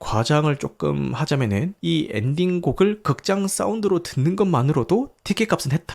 과장을 조금 하자면은 이 엔딩곡을 극장 사운드로 듣는 것만으로도 티켓값은 했다.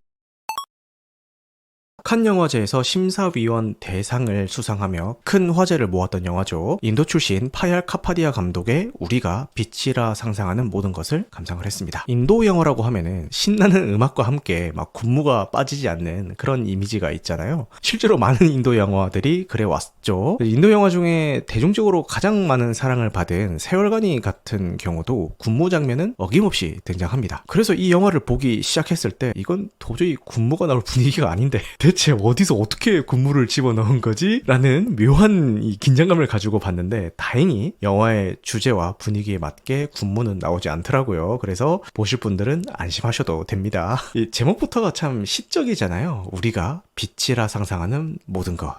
칸 영화제에서 심사위원 대상을 수상하며 큰 화제를 모았던 영화죠. 인도 출신 파얄 카파디아 감독의 우리가 빛이라 상상하는 모든 것을 감상을 했습니다. 인도 영화라고 하면은 신나는 음악과 함께 막 군무가 빠지지 않는 그런 이미지가 있잖아요. 실제로 많은 인도 영화들이 그래 왔죠. 인도 영화 중에 대중적으로 가장 많은 사랑을 받은 세월간이 같은 경우도 군무 장면은 어김없이 등장합니다. 그래서 이 영화를 보기 시작했을 때 이건 도저히 군무가 나올 분위기가 아닌데 대체 어디서 어떻게 군무를 집어넣은 거지? 라는 묘한 이 긴장감을 가지고 봤는데 다행히 영화의 주제와 분위기에 맞게 군무는 나오지 않더라고요. 그래서 보실 분들은 안심하셔도 됩니다. 이 제목부터가 참 시적이잖아요. 우리가 빛이라 상상하는 모든 것.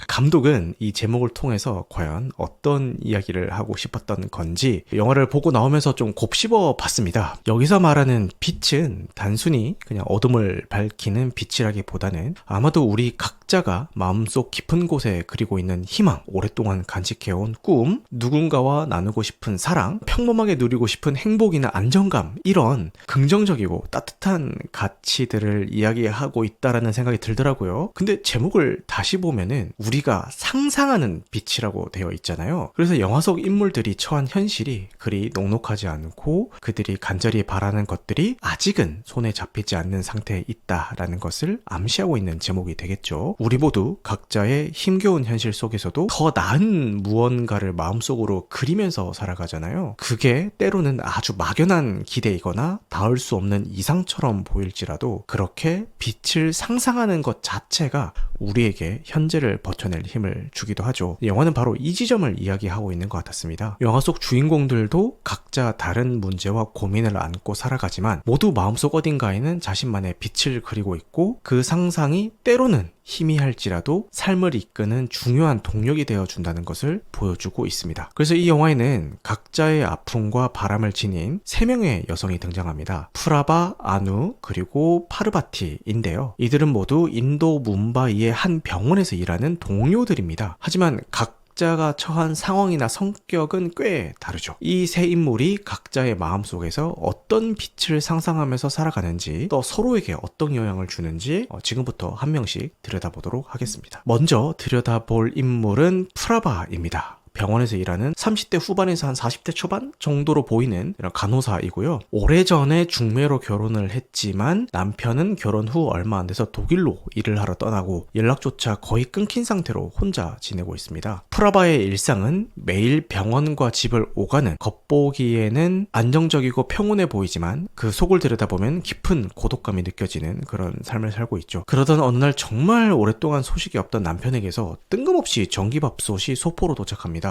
감독은 이 제목을 통해서 과연 어떤 이야기를 하고 싶었던 건지 영화를 보고 나오면서 좀 곱씹어 봤습니다. 여기서 말하는 빛은 단순히 그냥 어둠을 밝히는 빛이라기보다는 아마도 우리 각자가 마음속 깊은 곳에 그리고 있는 희망, 오랫동안 간직해온 꿈, 누군가와 나누고 싶은 사랑, 평범하게 누리고 싶은 행복이나 안정감, 이런 긍정적이고 따뜻한 가치들을 이야기하고 있다라는 생각이 들더라고요. 근데 제목을 다시 보면은 우리가 상상하는 빛이라고 되어 있잖아요. 그래서 영화 속 인물들이 처한 현실이 그리 녹록하지 않고 그들이 간절히 바라는 것들이 아직은 손에 잡히지 않는 상태에 있다라는 것을 암시하고 있는 제목이 되겠죠. 우리 모두 각자의 힘겨운 현실 속에서도 더 나은 무언가를 마음속으로 그리면서 살아가잖아요. 그게 때로는 아주 막연한 기대이거나 닿을 수 없는 이상처럼 보일지라도 그렇게 빛을 상상하는 것 자체가 우리에게 현재를 버텨낼 힘을 주기도 하죠. 영화는 바로 이 지점을 이야기하고 있는 것 같았습니다. 영화 속 주인공들도 각자 다른 문제와 고민을 안고 살아가지만 모두 마음속 어딘가에는 자신만의 빛을 그리고 있고 그 상상이 때로는 희미할지라도 삶을 이끄는 중요한 동력이 되어준다는 것을 보여주고 있습니다. 그래서 이 영화에는 각자의 아픔과 바람을 지닌 3명의 여성이 등장합니다. 프라바, 아누, 그리고 파르바티인데요. 이들은 모두 인도 뭄바이의 한 병원에서 일하는 동료들입니다. 하지만 각자가 처한 상황이나 성격은 꽤 다르죠. 이 세 인물이 각자의 마음속에서 어떤 빛을 상상하면서 살아가는지 또 서로에게 어떤 영향을 주는지 지금부터 한 명씩 들여다보도록 하겠습니다. 먼저 들여다볼 인물은 프라바입니다. 병원에서 일하는 30대 후반에서 한 40대 초반 정도로 보이는 이런 간호사이고요. 오래전에 중매로 결혼을 했지만 남편은 결혼 후 얼마 안 돼서 독일로 일을 하러 떠나고 연락조차 거의 끊긴 상태로 혼자 지내고 있습니다. 프라바의 일상은 매일 병원과 집을 오가는 겉보기에는 안정적이고 평온해 보이지만 그 속을 들여다보면 깊은 고독감이 느껴지는 그런 삶을 살고 있죠. 그러던 어느 날 정말 오랫동안 소식이 없던 남편에게서 뜬금없이 전기밥솥이 소포로 도착합니다.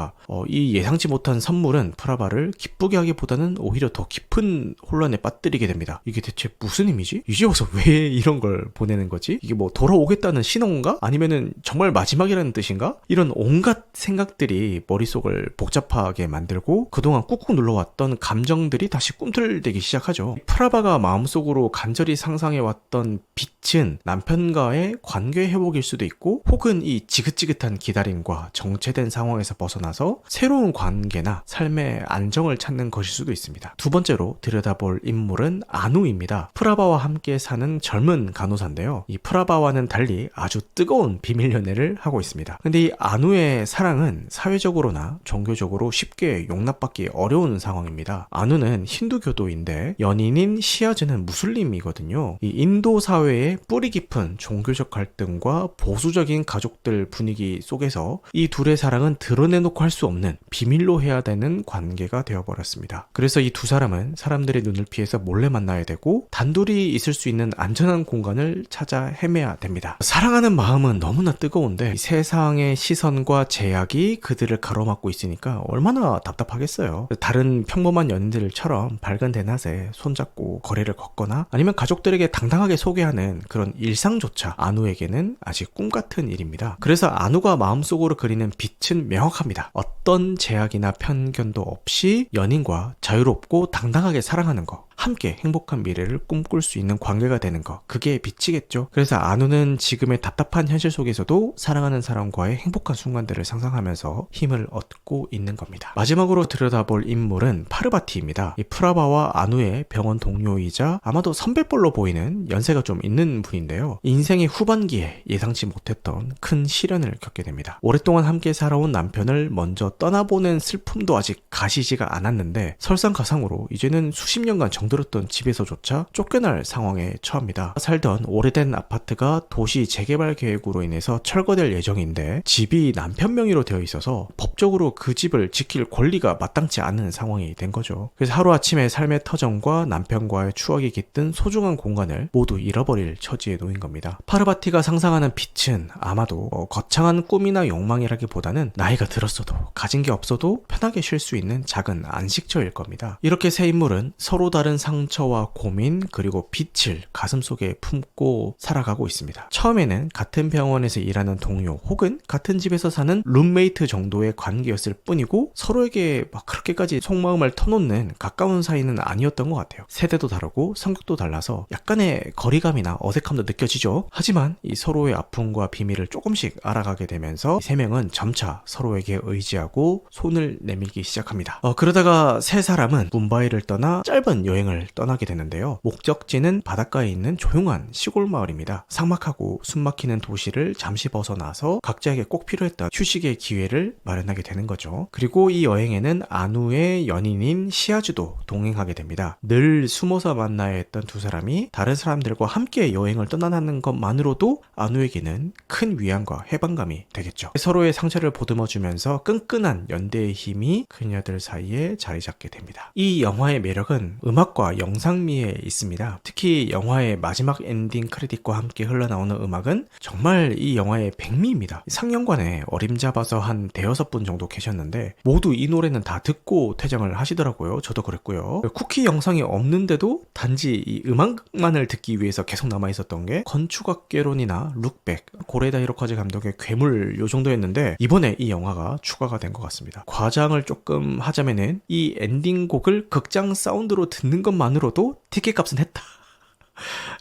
이 예상치 못한 선물은 프라바를 기쁘게 하기보다는 오히려 더 깊은 혼란에 빠뜨리게 됩니다. 이게 대체 무슨 의미지? 이제 와서 왜 이런 걸 보내는 거지? 이게 뭐 돌아오겠다는 신호인가? 아니면은 정말 마지막이라는 뜻인가? 이런 온갖 생각들이 머릿속을 복잡하게 만들고 그동안 꾹꾹 눌러왔던 감정들이 다시 꿈틀대기 시작하죠. 프라바가 마음속으로 간절히 상상해왔던 빛은 남편과의 관계 회복일 수도 있고 혹은 이 지긋지긋한 기다림과 정체된 상황에서 벗어나서 새로운 관계나 삶의 안정을 찾는 것일 수도 있습니다. 두 번째로 들여다볼 인물은 아누입니다. 프라바와 함께 사는 젊은 간호사인데요. 이 프라바와는 달리 아주 뜨거운 비밀 연애를 하고 있습니다. 근데 이 아누의 사랑은 사회적으로나 종교적으로 쉽게 용납받기 어려운 상황입니다. 아누는 힌두교도인데 연인인 시아즈는 무슬림이거든요. 이 인도 사회의 뿌리 깊은 종교적 갈등과 보수적인 가족들 분위기 속에서 이 둘의 사랑은 드러내놓고 할 수 없는 비밀로 해야 되는 관계가 되어버렸습니다. 그래서 이 두 사람은 사람들의 눈을 피해서 몰래 만나야 되고 단둘이 있을 수 있는 안전한 공간을 찾아 헤매야 됩니다. 사랑하는 마음은 너무나 뜨거운데 이 세상의 시선과 제약이 그들을 가로막고 있으니까 얼마나 답답하겠어요. 다른 평범한 연인들처럼 밝은 대낮에 손잡고 거리를 걷거나 아니면 가족들에게 당당하게 소개하는 그런 일상조차 아누에게는 아직 꿈같은 일입니다. 그래서 아누가 마음속으로 그리는 빛은 명확합니다. 어떤 제약이나 편견도 없이 연인과 자유롭고 당당하게 사랑하는 것. 함께 행복한 미래를 꿈꿀 수 있는 관계가 되는 거, 그게 빛이겠죠. 그래서 안우는 지금의 답답한 현실 속에서도 사랑하는 사람과의 행복한 순간들을 상상하면서 힘을 얻고 있는 겁니다. 마지막으로 들여다볼 인물은 파르바티입니다. 이 프라바와 안우의 병원 동료이자 아마도 선배뻘로 보이는 연세가 좀 있는 분인데요. 인생의 후반기에 예상치 못했던 큰 시련을 겪게 됩니다. 오랫동안 함께 살아온 남편을 먼저 떠나보는 슬픔도 아직 가시지가 않았는데 설상가상으로 이제는 수십 년간 정들었던 집에서조차 쫓겨날 상황에 처합니다. 살던 오래된 아파트가 도시 재개발 계획으로 인해서 철거될 예정인데 집이 남편 명의로 되어 있어서 법적으로 그 집을 지킬 권리가 마땅치 않은 상황이 된 거죠. 그래서 하루아침에 삶의 터전과 남편과의 추억이 깃든 소중한 공간을 모두 잃어버릴 처지에 놓인 겁니다. 파르바티가 상상하는 빛은 아마도 거창한 꿈이나 욕망이라기보다는 나이가 들었어도 가진 게 없어도 편하게 쉴 수 있는 작은 안식처일 겁니다. 이렇게 세 인물은 서로 다른 상처와 고민 그리고 빛을 가슴속에 품고 살아가고 있습니다. 처음에는 같은 병원에서 일하는 동료 혹은 같은 집에서 사는 룸메이트 정도의 관계였을 뿐이고 서로에게 막 그렇게까지 속마음을 터놓는 가까운 사이는 아니었던 것 같아요. 세대도 다르고 성격도 달라서 약간의 거리감이나 어색함도 느껴지죠. 하지만 이 서로의 아픔과 비밀을 조금씩 알아가게 되면서 이 세 명은 점차 서로에게 의지하고 손을 내밀기 시작합니다. 그러다가 세 사람은 뭄바이를 떠나 짧은 여행을 떠나게 되는데요. 목적지는 바닷가에 있는 조용한 시골 마을입니다. 삭막하고 숨막히는 도시를 잠시 벗어나서 각자에게 꼭 필요했던 휴식의 기회를 마련하게 되는 거죠. 그리고 이 여행에는 안우의 연인인 시아즈도 동행하게 됩니다. 늘 숨어서 만나야 했던 두 사람이 다른 사람들과 함께 여행을 떠나는 것만으로도 안우에게는 큰 위안과 해방감이 되겠죠. 서로의 상처를 보듬어주면서 끈끈한 연대의 힘이 그녀들 사이에 자리 잡게 됩니다. 이 영화의 매력은 음악과 영상미에 있습니다. 특히 영화의 마지막 엔딩 크레딧과 함께 흘러나오는 음악은 정말 이 영화의 백미입니다. 상영관에 어림잡아서 한 대여섯 분 정도 계셨는데 모두 이 노래는 다 듣고 퇴장을 하시더라고요. 저도 그랬고요. 쿠키 영상이 없는데도 단지 이 음악만을 듣기 위해서 계속 남아있었던 게 건축학개론이나 룩백, 고레다 히로카즈 감독의 괴물 요 정도였는데 이번에 이 영화가 추가가 된 것 같습니다. 과장을 조금 하자면은 이 엔딩곡을 극장 사운드로 듣는 것만으로도 티켓값은 했다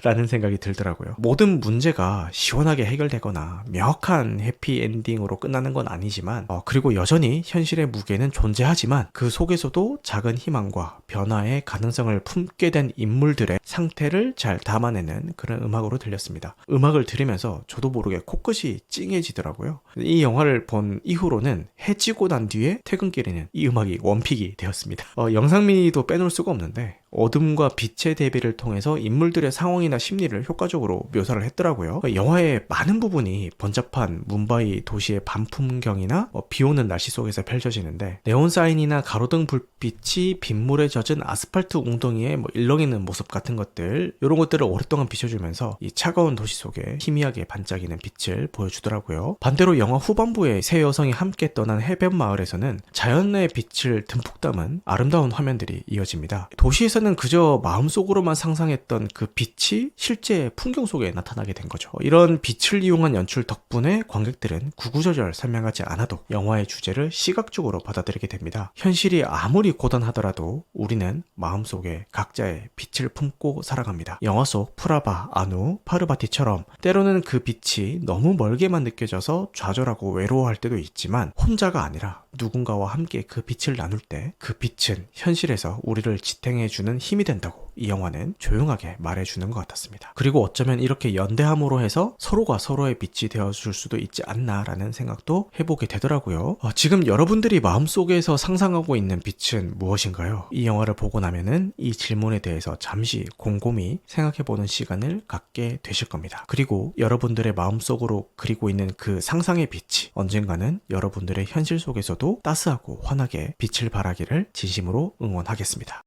라는 생각이 들더라고요. 모든 문제가 시원하게 해결되거나 명확한 해피엔딩으로 끝나는 건 아니지만 그리고 여전히 현실의 무게는 존재하지만 그 속에서도 작은 희망과 변화의 가능성을 품게 된 인물들의 상태를 잘 담아내는 그런 음악으로 들렸습니다. 음악을 들으면서 저도 모르게 코끝이 찡해지더라고요. 이 영화를 본 이후로는 해지고 난 뒤에 퇴근길에는 이 음악이 원픽이 되었습니다. 영상미도 빼놓을 수가 없는데 어둠과 빛의 대비를 통해서 인물들의 상황이나 심리를 효과적으로 묘사를 했더라고요. 영화의 많은 부분이 번잡한 뭄바이 도시의 밤 풍경이나 비오는 날씨 속에서 펼쳐지는데 네온 사인이나 가로등 불빛이 빗물에 젖은 아스팔트 웅덩이에 일렁이는 모습 같은 것들 이런 것들을 오랫동안 비춰주면서 이 차가운 도시 속에 희미하게 반짝이는 빛을 보여주더라고요. 반대로 영화 후반부에 세 여성이 함께 떠난 해변 마을에서는 자연의 빛을 듬뿍 담은 아름다운 화면들이 이어집니다. 도시에서는 그저 마음속으로만 상상했던 그 빛이 실제 풍경 속에 나타나게 된 거죠. 이런 빛을 이용한 연출 덕분에 관객들은 구구절절 설명하지 않아도 영화의 주제를 시각적으로 받아들이게 됩니다. 현실이 아무리 고단하더라도 우리는 마음속에 각자의 빛을 품고 살아갑니다. 영화 속 프라바, 안우, 파르바티처럼 때로는 그 빛이 너무 멀게만 느껴져서 좌절하고 외로워할 때도 있지만 혼자가 아니라 누군가와 함께 그 빛을 나눌 때 그 빛은 현실에서 우리를 지탱해주는 힘이 된다고 이 영화는 조용하게 말해주는 것 같았습니다. 그리고 어쩌면 이렇게 연대함으로 해서 서로가 서로의 빛이 되어줄 수도 있지 않나라는 생각도 해보게 되더라고요. 지금 여러분들이 마음속에서 상상하고 있는 빛은 무엇인가요? 이 영화를 보고 나면은 이 질문에 대해서 잠시 곰곰이 생각해보는 시간을 갖게 되실 겁니다. 그리고 여러분들의 마음속으로 그리고 있는 그 상상의 빛이 언젠가는 여러분들의 현실 속에서도 따스하고 환하게 빛을 발하기를 진심으로 응원하겠습니다.